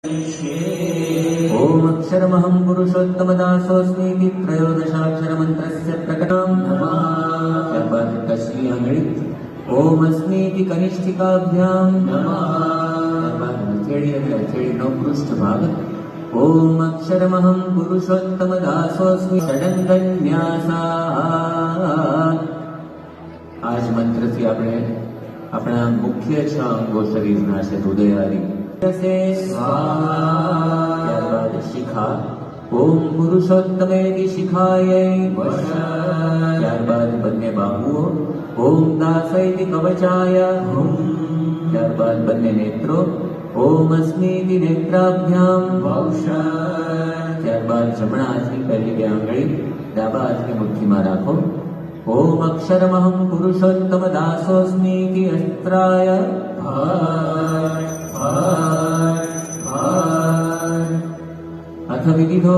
ओम अक्षरमहं पुरुषोत्तमदासोऽस्मीति त्रयोदशाक्षरमन्त्रस्य प्रकटनं नमः। ત્યારબાદ કશ્મી આંગળી ઓમ અસ્મીતિ કનિષ્ઠિકાભ્યામ નમઃ। ત્યારબાદ હથેળી એટલે હથેળીનો પૃષ્ઠ ભાગ ઓમ અક્ષરમહં પુરુષોત્તમદાસોऽસ્મિ ષડંગન્યાસાत्। આજ મંત્રથી આપણે આપણા મુખ્ય 6 અંગો શરીરના છે હૃદયાદિ ત્યારબાદ શિખા ઓમ પુરુષોત્તમેતિ શિખાય ત્યારબાદ બંને બાહુઓ ઓમ દાસૈતિ કવચાય ત્યારબાદ બંને નેત્રો ઓમ અસ્મીતિ નેત્રાભ્યામ ત્યારબાદ જમણા હાથની પહેલી 2 આંગળી ડાબા હાથની મુઠ્ઠીમાં રાખો ઓમ અક્ષરમહં પુરુષોત્તમ દાસોસ્મીતિ અસ્ત્રાય અથ વિવિધો